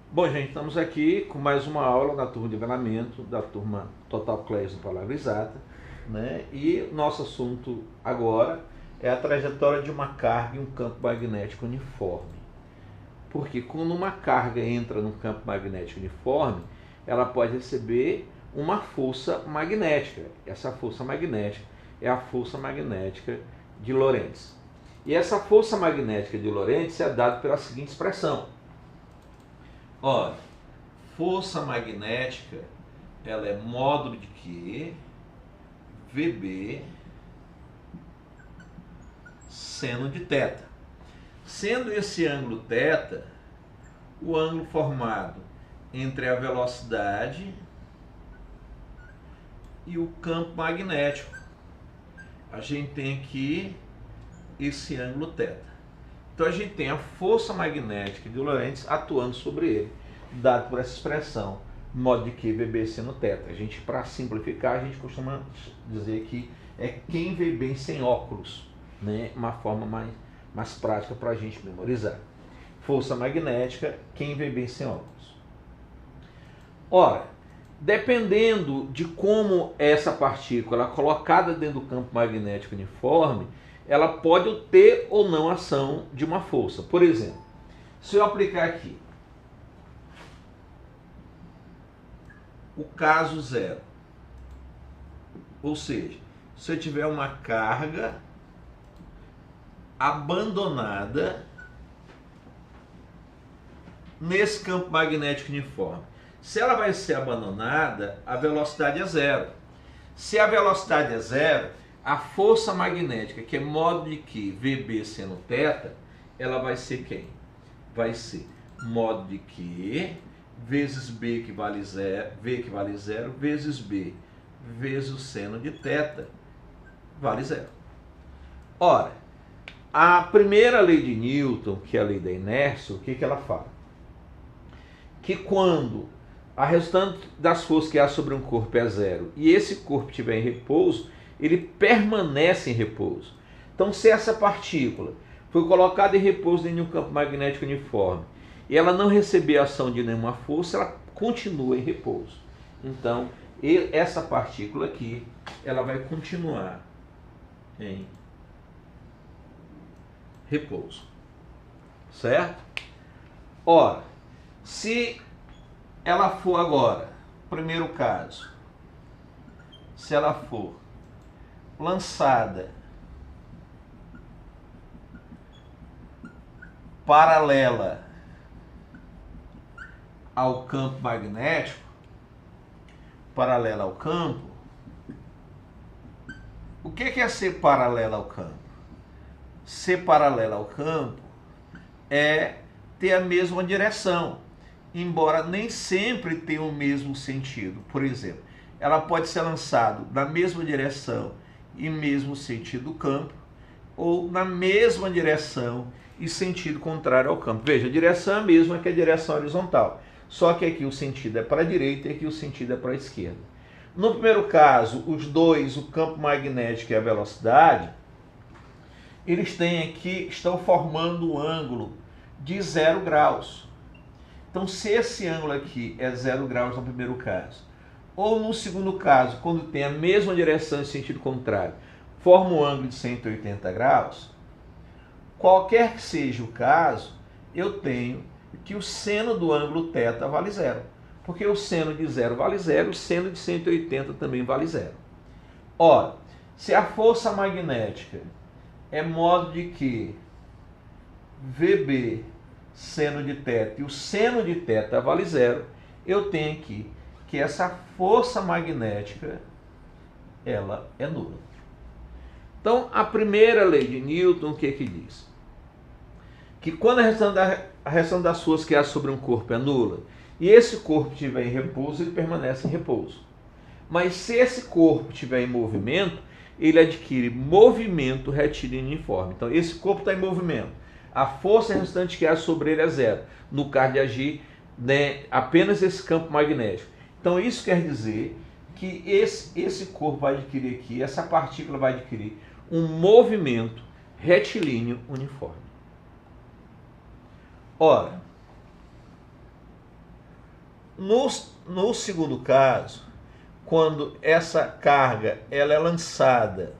Bom, gente, estamos aqui com mais uma aula da turma de nivelamento, da turma Total Class no Palavra Exata, né? E nosso assunto agora é a trajetória de uma carga em um campo magnético uniforme. Porque quando uma carga entra num campo magnético uniforme, ela pode receber uma força magnética. Essa força magnética é a força magnética de Lorentz. E essa força magnética de Lorentz é dada pela seguinte expressão. Olha, força magnética, ela é módulo de Q, VB, seno de θ. Sendo esse ângulo θ, o ângulo formado entre a velocidade e o campo magnético. A gente tem aqui esse ângulo θ. Então a gente tem a força magnética de Lorentz atuando sobre ele, dado por essa expressão, modo de Q VB seno θ. A gente, para simplificar, a gente costuma dizer que é quem vê bem sem óculos, né? Uma forma mais prática para a gente memorizar. Força magnética, quem vê bem sem óculos. Ora, dependendo de como essa partícula é colocada dentro do campo magnético uniforme, ela pode ter ou não ação de uma força. Por exemplo, se eu aplicar aqui o caso zero, ou seja, se eu tiver uma carga abandonada nesse campo magnético uniforme, se ela vai ser abandonada, a velocidade é zero. Se a velocidade é zero, a força magnética, que é módulo de Q VB seno θ, ela vai ser quem? Vai ser módulo de Q vezes B que vale zero, V que vale zero, vezes B vezes o seno de θ vale zero. Ora, a primeira lei de Newton, que é a lei da inércia, o que ela fala? Que quando a resultante das forças que há sobre um corpo é zero e esse corpo estiver em repouso, ele permanece em repouso. Então, se essa partícula foi colocada em repouso dentro de um campo magnético uniforme e ela não receber ação de nenhuma força, ela continua em repouso. Então, essa partícula aqui, ela vai continuar em repouso. Certo? Ora, se ela for agora, primeiro caso, se ela for lançada paralela ao campo magnético, paralela ao campo, o que é ser paralela ao campo? Ser paralela ao campo é ter a mesma direção, embora nem sempre tenha o mesmo sentido. Por exemplo, ela pode ser lançada na mesma direção e mesmo sentido do campo, ou na mesma direção e sentido contrário ao campo. Veja, a direção é a mesma que a direção horizontal, só que aqui o sentido é para a direita e aqui o sentido é para a esquerda. No primeiro caso, os dois, o campo magnético e a velocidade, eles têm aqui, estão formando um ângulo de 0 graus. Então, se esse ângulo aqui é 0 graus no primeiro caso, ou no segundo caso, quando tem a mesma direção em sentido contrário, forma um ângulo de 180 graus, qualquer que seja o caso, eu tenho que o seno do ângulo θ vale zero. Porque o seno de 0 vale zero, o seno de 180 também vale zero. Ora, se a força magnética é módulo de Q VB seno de θ e o seno de θ vale zero, eu tenho aqui que essa força magnética, ela é nula. Então, a primeira lei de Newton, o que diz? Que quando a reação das forças que há sobre um corpo é nula, e esse corpo estiver em repouso, ele permanece em repouso. Mas se esse corpo estiver em movimento, ele adquire movimento retilíneo uniforme. Então, esse corpo está em movimento. A força resultante que há sobre ele é zero. No caso de agir, né, apenas esse campo magnético. Então, isso quer dizer que esse corpo vai adquirir aqui, essa partícula vai adquirir um movimento retilíneo uniforme. Ora, No segundo caso, quando essa carga ela é lançada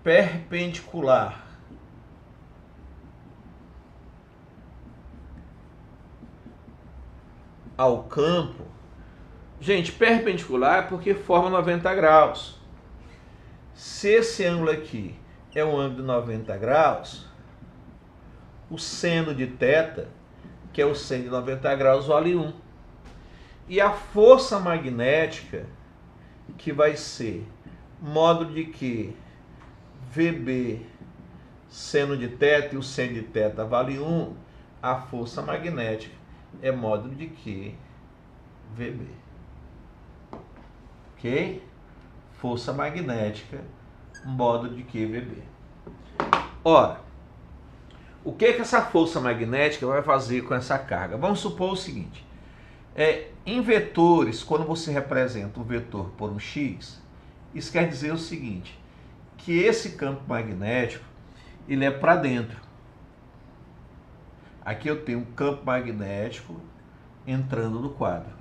perpendicular ao campo, gente, perpendicular é porque forma 90 graus. Se esse ângulo aqui é um ângulo de 90 graus, o seno de θ, que é o seno de 90 graus, vale 1. E a força magnética, que vai ser módulo de Q, VB, seno de θ, e o seno de θ vale 1, a força magnética é módulo de Q, VB. Ok? Força magnética, módulo de Q, VB. Ora, o que essa força magnética vai fazer com essa carga? Vamos supor o seguinte. Em vetores, quando você representa um vetor por um x, isso quer dizer o seguinte, que esse campo magnético, ele é para dentro. Aqui eu tenho um campo magnético entrando no quadro.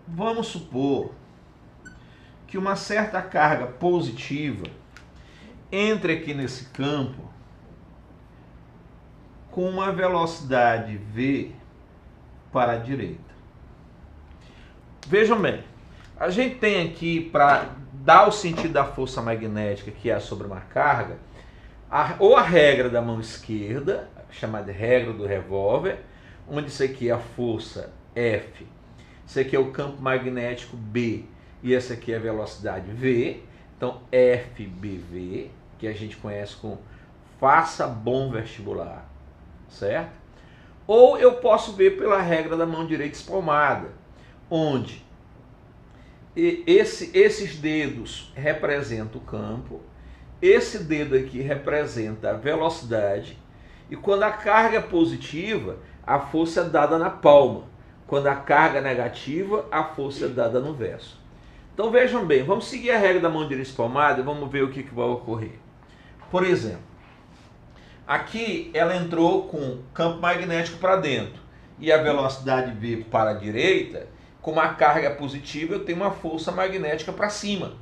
Vamos supor que uma certa carga positiva entre aqui nesse campo com uma velocidade v para a direita. Vejam bem, a gente tem aqui, para dar o sentido da força magnética, que é sobre uma carga, ou a regra da mão esquerda, chamada regra do revólver, onde isso aqui é a força F, isso aqui é o campo magnético B, e essa aqui é a velocidade V. Então, FBV, que a gente conhece como faça bom vestibular, certo? Ou eu posso ver pela regra da mão direita espalmada, onde esses dedos representam o campo, esse dedo aqui representa a velocidade, e quando a carga é positiva, a força é dada na palma. Quando a carga é negativa, a força é dada no verso. Então vejam bem, vamos seguir a regra da mão direita espalmada e vamos ver o que vai ocorrer. Por exemplo, aqui ela entrou com campo magnético para dentro e a velocidade v para a direita. Como a carga é positiva, eu tenho uma força magnética para cima.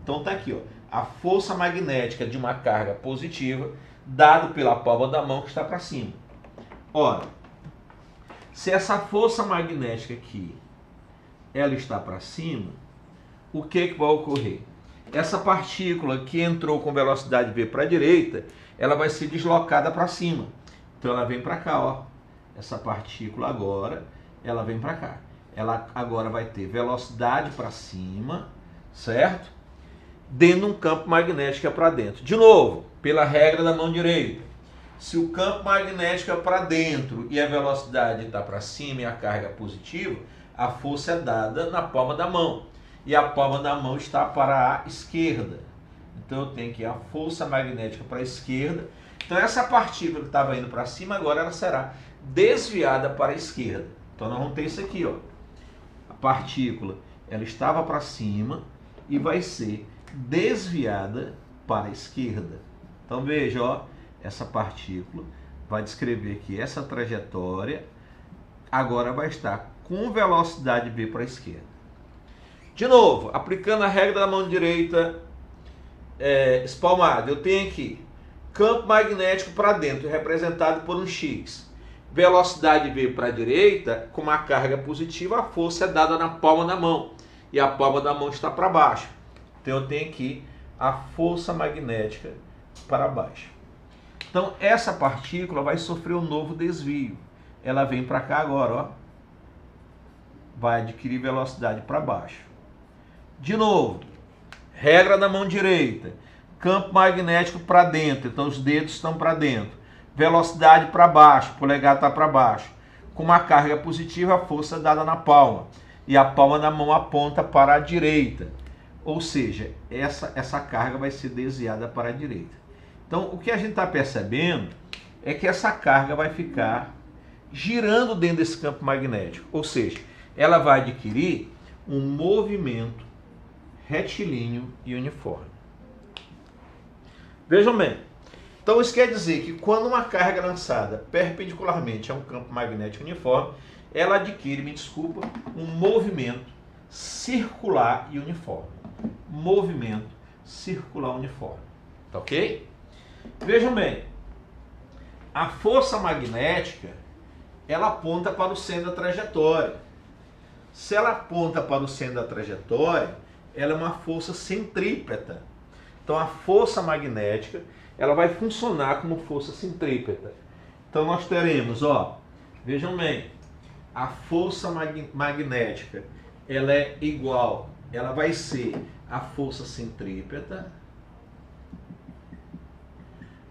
Então está aqui, ó, a força magnética de uma carga positiva dado pela palma da mão que está para cima. Ora, se essa força magnética aqui ela está para cima, o que vai ocorrer? Essa partícula que entrou com velocidade v para a direita, ela vai ser deslocada para cima. Então ela vem para cá, ó. Essa partícula agora, ela vem para cá. Ela agora vai ter velocidade para cima, certo? Dentro de um campo magnético para dentro. De novo, pela regra da mão direita. Se o campo magnético é para dentro e a velocidade está para cima e a carga é positiva, a força é dada na palma da mão. E a palma da mão está para a esquerda. Então eu tenho aqui a força magnética para a esquerda. Então essa partícula que estava indo para cima, agora ela será desviada para a esquerda. Então nós vamos ter isso aqui, ó. A partícula ela estava para cima e vai ser desviada para a esquerda. Então veja, ó, essa partícula vai descrever que essa trajetória agora vai estar com velocidade v para a esquerda. De novo, aplicando a regra da mão direita espalmada, eu tenho aqui campo magnético para dentro, representado por um x. Velocidade v para a direita, com uma carga positiva, a força é dada na palma da mão. E a palma da mão está para baixo. Então eu tenho aqui a força magnética para baixo. Então essa partícula vai sofrer um novo desvio. Ela vem para cá agora, ó. Vai adquirir velocidade para baixo. De novo, regra da mão direita. Campo magnético para dentro, então os dedos estão para dentro. Velocidade para baixo, o polegar está para baixo. Com uma carga positiva, a força é dada na palma. E a palma da mão aponta para a direita. Ou seja, essa carga vai ser desviada para a direita. Então, o que a gente está percebendo é que essa carga vai ficar girando dentro desse campo magnético. Ou seja, ela vai adquirir um movimento retilíneo e uniforme. Vejam bem. Então isso quer dizer que quando uma carga é lançada perpendicularmente a um campo magnético uniforme, ela adquire, me desculpa, um movimento circular e uniforme. Movimento circular uniforme. Tá ok? Vejam bem. A força magnética, ela aponta para o centro da trajetória. Se ela aponta para o centro da trajetória, ela é uma força centrípeta. Então a força magnética, ela vai funcionar como força centrípeta. Então nós teremos, ó, vejam bem, a força magnética, ela é igual, ela vai ser a força centrípeta.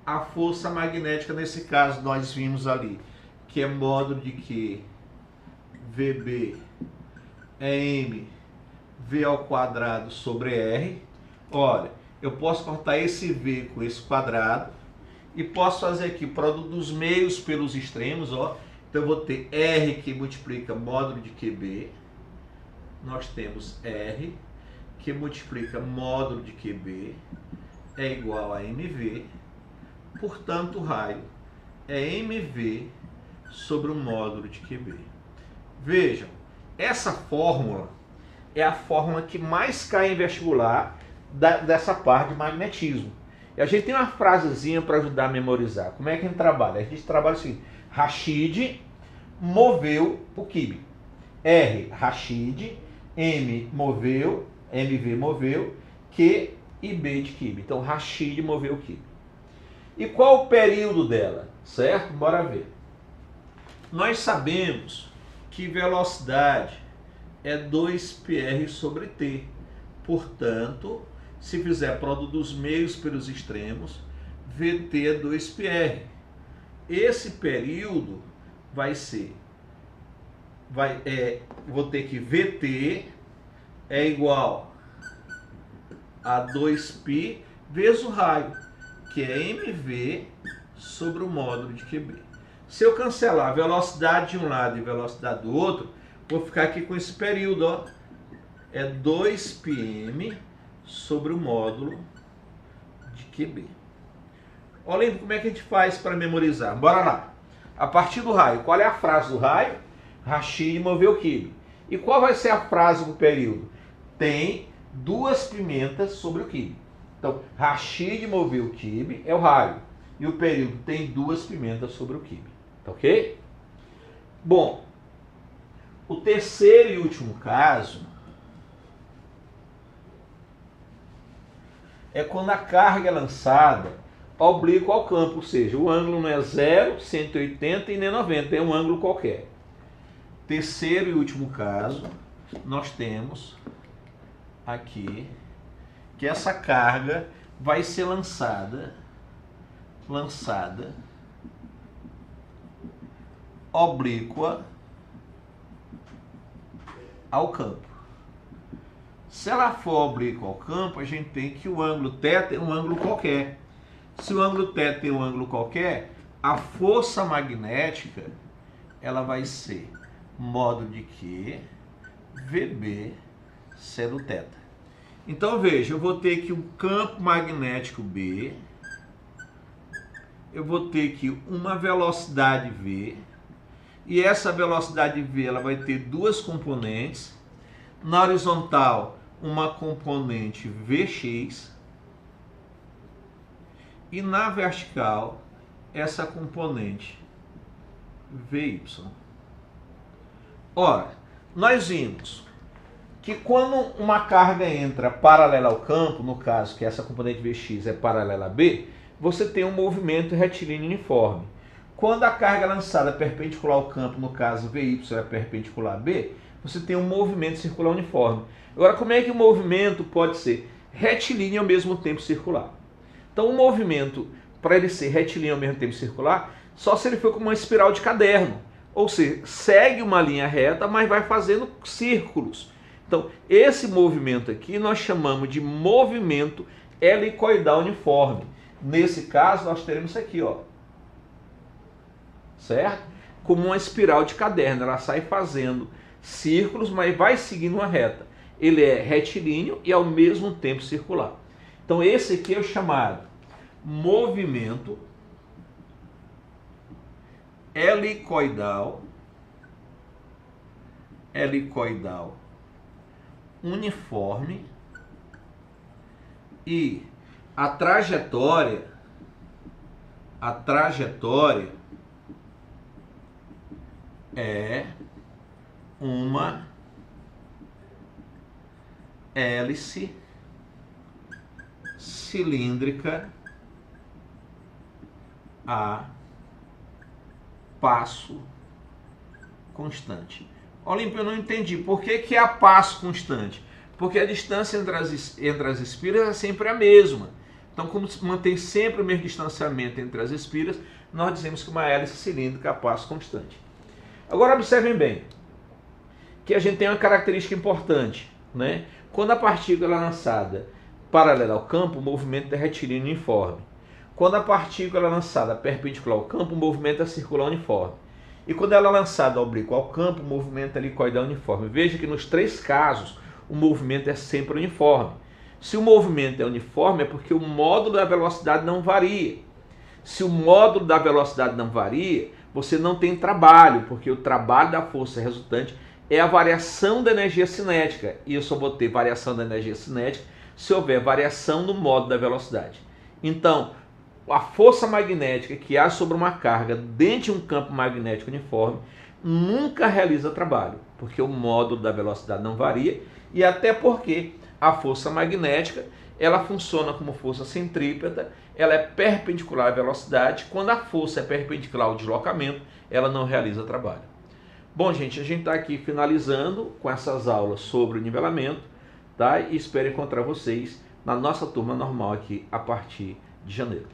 A força magnética, nesse caso, nós vimos ali, que é módulo de que VB é M V ao quadrado sobre R. Olha, eu posso cortar esse V com esse quadrado e posso fazer aqui produto dos meios pelos extremos, ó. Então eu vou ter R que multiplica módulo de QB. Nós temos R que multiplica módulo de QB é igual a MV. Portanto, o raio é MV sobre o módulo de QB. Vejam, essa fórmula é a fórmula que mais cai em vestibular dessa parte de magnetismo. E a gente tem uma frasezinha para ajudar a memorizar. Como é que a gente trabalha? A gente trabalha assim: Rashid moveu o quibe. R, Rashid, M moveu, MV moveu, Q e B de quibe. Então, Rashid moveu o quibe. E qual o período dela? Certo? Bora ver. Nós sabemos que velocidade é 2πr sobre t. Portanto, se fizer produto dos meios pelos extremos, Vt é 2πr. Esse período vai ser, vou ter que Vt é igual a 2π vezes o raio, que é mv sobre o módulo de QB. Se eu cancelar a velocidade de um lado e a velocidade do outro, vou ficar aqui com esse período, ó. É 2πm sobre o módulo de QB. Olha como é que a gente faz para memorizar. Bora lá. A partir do raio, qual é a frase do raio? Rashid moveu o quibe. E qual vai ser a frase do período? Tem 2 pimentas sobre o quibe. Então, Rashid moveu o quibe é o raio. E o período tem 2 pimentas sobre o quibe. Tá ok? Bom, o terceiro e último caso é quando a carga é lançada oblíqua ao campo, ou seja, o ângulo não é 0, 180 e nem 90, é um ângulo qualquer. Terceiro e último caso, nós temos aqui que essa carga vai ser lançada oblíqua ao campo. Se ela for oblíqua ao campo, a gente tem que o ângulo θ é um ângulo qualquer. Se o ângulo θ é um ângulo qualquer, a força magnética ela vai ser módulo de Q VB sendo θ. Então veja, eu vou ter que um campo magnético B, eu vou ter que uma velocidade V, e essa velocidade V ela vai ter duas componentes. Na horizontal, uma componente Vx, e na vertical, essa componente Vy. Ora, nós vimos que quando uma carga entra paralela ao campo, no caso que essa componente Vx é paralela a B, você tem um movimento retilíneo uniforme. Quando a carga é lançada perpendicular ao campo, no caso Vy é perpendicular a B, você tem um movimento circular uniforme. Agora, como é que o movimento pode ser retilíneo e ao mesmo tempo circular? Então, o movimento, para ele ser retilíneo e ao mesmo tempo circular, só se ele for como uma espiral de caderno. Ou seja, segue uma linha reta, mas vai fazendo círculos. Então, esse movimento aqui nós chamamos de movimento helicoidal uniforme. Nesse caso, nós teremos isso aqui, ó. Certo? Como uma espiral de caderno, ela sai fazendo círculos, mas vai seguindo uma reta. Ele é retilíneo e ao mesmo tempo circular. Então esse aqui é o chamado movimento helicoidal uniforme, e a trajetória é uma hélice cilíndrica a passo constante. Olímpio, eu não entendi. Por que é a passo constante? Porque a distância entre as espiras é sempre a mesma. Então, como mantém sempre o mesmo distanciamento entre as espiras, nós dizemos que uma hélice cilíndrica a passo constante. Agora, observem bem que a gente tem uma característica importante, né? Quando a partícula é lançada paralela ao campo, o movimento é retilíneo uniforme. Quando a partícula é lançada perpendicular ao campo, o movimento é circular uniforme. E quando ela é lançada oblíqua ao campo, o movimento é helicoidal uniforme. Veja que nos três casos, o movimento é sempre uniforme. Se o movimento é uniforme, é porque o módulo da velocidade não varia. Se o módulo da velocidade não varia, você não tem trabalho, porque o trabalho da força resultante é a variação da energia cinética. E eu só vou ter variação da energia cinética se houver variação no módulo da velocidade. Então, a força magnética que há sobre uma carga dentro de um campo magnético uniforme nunca realiza trabalho, porque o módulo da velocidade não varia, e até porque a força magnética ela funciona como força centrípeta, ela é perpendicular à velocidade. Quando a força é perpendicular ao deslocamento, ela não realiza trabalho. Bom, gente, a gente está aqui finalizando com essas aulas sobre o nivelamento, tá? E espero encontrar vocês na nossa turma normal aqui a partir de janeiro.